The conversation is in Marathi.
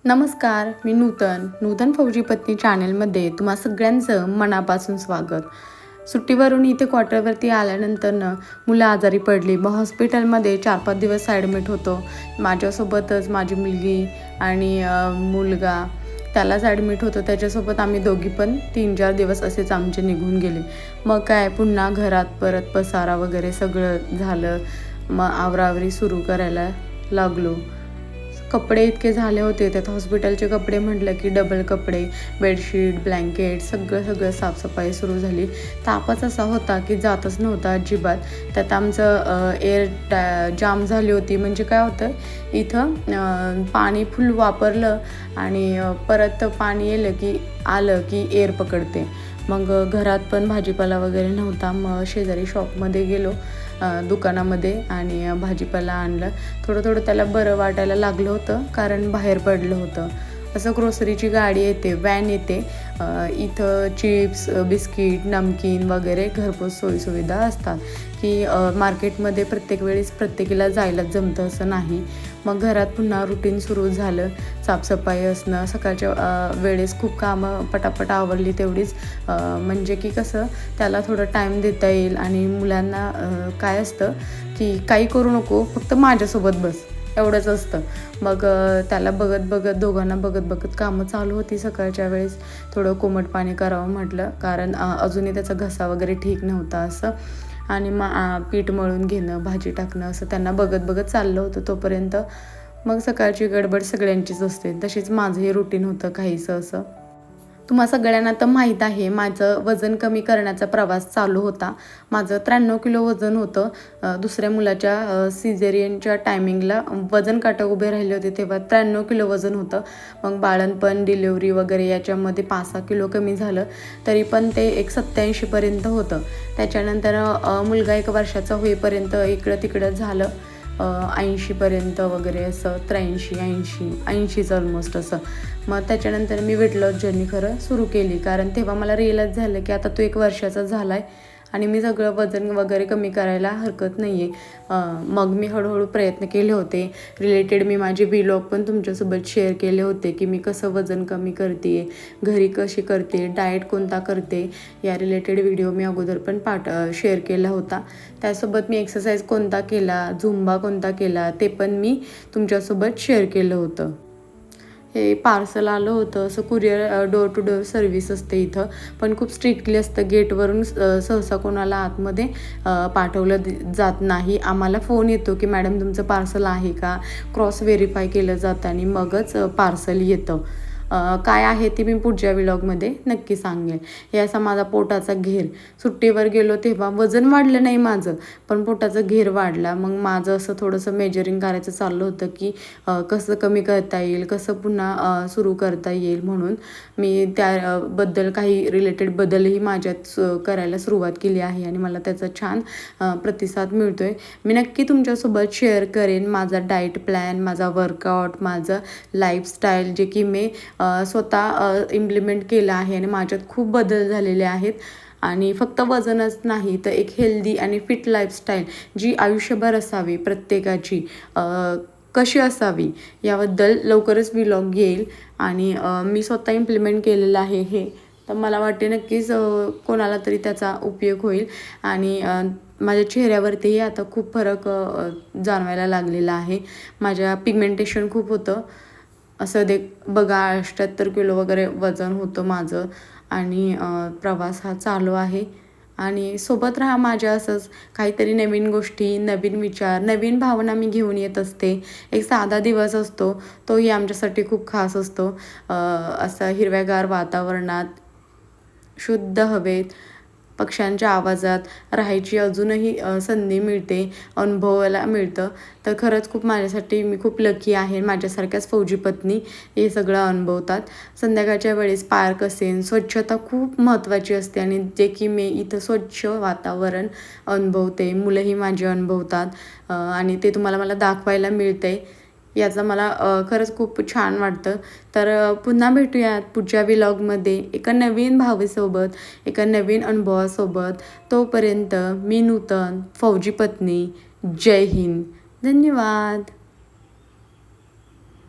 नमस्कार, मी नूतन फौजी पत्नी चॅनलमध्ये तुम्हा सगळ्यांचं मनापासून स्वागत. सुट्टीवरून इथे क्वार्टरवरती आल्यानंतरनं मुलं आजारी पडली. मग हॉस्पिटलमध्ये 4-5 दिवस ॲडमिट होतो. माझ्यासोबतच माझी मुलगी आणि मुलगा त्यालाच ॲडमिट होतो. त्याच्यासोबत आम्ही दोघी पण 3-4 दिवस असेच आमचे निघून गेले. मग काय पुन्हा घरात परत पसारा वगैरे सगळं झालं. मग आवराआवरी सुरू करायला लागलो. कपडे इतके झाले होते, त्यात हॉस्पिटलचे कपडे म्हटलं की डबल कपडे, बेडशीट, ब्लँकेट सगळं साफसफाई सुरू झाली. तापच असा होता की जातच नव्हता अजिबात. त्यात आमचं एअर जाम झाली होती. म्हणजे काय होतं, इथं पाणी फुल वापरलं आणि परत पाणी आलं की एअर पकडते. मग घरात पण भाजीपाला वगैरे नव्हता. मग शेजारी शॉपमध्ये गेलो दुकानामध्ये आणि भाजीपाला आणलं. थोडं त्याला बरं वाटायला लागलं होतं, कारण बाहेर पडलं होतं. असं ग्रोसरीची गाडी येते, व्हॅन येते. इथं चिप्स, बिस्किट, नमकीन वगैरे घरपोच सोयीसुविधा असतात की मार्केटमध्ये प्रत्येक वेळेस प्रत्येकीला जायलाच जमतं असं नाही. मग घरात पुन्हा रुटीन सुरू झालं. साफसफाई असणं, सकाळच्या वेळेस खूप कामं पटापट आवरली तेवढीच. म्हणजे की कसं त्याला थोडं टाईम देता येईल. आणि मुलांना काय असतं की काही करू नको, फक्त माझ्यासोबत बस, एवढंच असतं. मग त्याला दोघांना बघत कामं चालू होती. सकाळच्या वेळेस थोडं कोमट पाणी करावं म्हटलं, कारण अजूनही त्याचा घसा वगैरे ठीक नव्हता असं. आणि मग पीठ मळून घेणं, भाजी टाकणं असं त्यांना बघत चाललं होतं तोपर्यंत. मग सकाळची गडबड सगळ्यांचीच असते, तशीच माझंही रुटीन होतं काहीसं असं. तुम्हा सगळ्यांना तर माहीत आहे, माझं वजन कमी करण्याचा प्रवास चालू होता. माझं 93 किलो वजन होतं. दुसऱ्या मुलाच्या सिझेरियनच्या टायमिंगला वजन काटा उभे राहिले होते, तेव्हा 93 किलो वजन होतं. मग बाळंतपण, डिलिव्हरी वगैरे याच्यामध्ये 5-6 किलो कमी झालं, तरी पण ते 87पर्यंत होतं. त्याच्यानंतर मुलगा 1 वर्षाचा होईपर्यंत इकडं तिकडं झालं. 80पर्यंत वगैरे असं, 83-80-80च ऑलमोस्ट असं. मग त्याच्यानंतर मी वेट लॉस जर्नी खरं सुरू केली, कारण तेव्हा मला रिअलाईज झालं की आता तो 1 वर्षाचा झाला आहे आणि मी सगळं वजन वगैरे कमी करायला हरकत नाही आहे. मग मी हळूहळू प्रयत्न केले होते. रिलेटेड मी माझे व्लॉग पण तुमच्यासोबत शेअर केले होते की मी कसं वजन कमी करते, घरी कशी करते, डाएट कोणता करते, या रिलेटेड व्हिडिओ मी अगोदर पण शेअर केला होता. त्यासोबत मी एक्सरसाइज कोणता केला, झुंबा कोणता केला, ते पण मी तुमच्यासोबत शेअर केलं होतं. हे पार्सल आलं होतं. असं courier door to door service असते इथं, पण खूप स्ट्रिक्टली असतं. गेटवरून सहसा कोणाला आतमध्ये पाठवलं जात नाही. आम्हाला फोन येतो की मॅडम तुमचं पार्सल आहे का, क्रॉस व्हेरीफाय केलं जातं आणि मगच पार्सल येतं. काय आहे ते मी पुढच्या व्लॉगमध्ये नक्की सांगेन. हे असा माझा पोटाचा घेर. सुट्टीवर गेलो तेव्हा वजन वाढलं नाही माझं, पण पोटाचा घेर वाढला. मग माझं असं थोडंसं मेजरिंग करायचं चाललं होतं की कसं कमी करता येईल, कसं पुन्हा सुरू करता येईल. म्हणून मी त्याबद्दल काही रिलेटेड बदलही माझ्यात करायला सुरुवात केली आहे आणि मला त्याचा छान प्रतिसाद मिळतो आहे. मी नक्की तुमच्यासोबत शेअर करेन माझा डाएट प्लॅन, माझा वर्कआउट, माझं लाईफस्टाईल, जे की मी स्वतः इम्प्लिमेंट केलं आहे आणि माझ्यात खूप बदल झालेले आहेत. आणि फक्त वजनच नाही, तर एक हेल्दी आणि फिट लाईफस्टाईल जी आयुष्यभर असावी प्रत्येकाची, कशी असावी याबद्दल लवकरच व्लॉग येईल. आणि मी स्वतः इम्प्लिमेंट केलेलं आहे हे, तर मला वाटते नक्कीच कोणाला तरी त्याचा उपयोग होईल. आणि माझ्या चेहऱ्यावरतीही आता खूप फरक जाणवायला लागलेला आहे. माझ्या पिगमेंटेशन खूप होतं. असं बघा 78 किलो वगैरे वजन होतं माझं. आणि प्रवास हा चालू आहे. आणि सोबत राहा माझ्या. असंच काहीतरी नवीन गोष्टी, नवीन विचार, नवीन भावना मी घेऊन येत असते. एक साधा दिवस असतो, तोही आमच्यासाठी खूप खास असतो. असं हिरव्यागार वातावरणात, शुद्ध हवेत, पक्ष्यांच्या आवाजात राहायची अजूनही संधी मिळते, अनुभवायला मिळतं. तर खरंच माझ्यासाठी मी खूप लकी आहे. माझ्यासारख्याच फौजी पत्नी हे सगळं अनुभवतात. संध्याकाळच्या वेळेस पार्क असेल, स्वच्छता खूप महत्त्वाची असते आणि जे की मी इथं स्वच्छ वातावरण अनुभवते, मुलंही माझी अनुभवतात आणि ते तुम्हाला मला दाखवायला मिळतं आहे. याचा मला खरंच खूप छान वाटतं. तर पुन्हा भेटूयात पुढच्या व्लॉगमध्ये एका नवीन भावेसोबत, एका नवीन अनुभवासोबत. तोपर्यंत मी नूतन फौजी पत्नी. जय हिंद. धन्यवाद.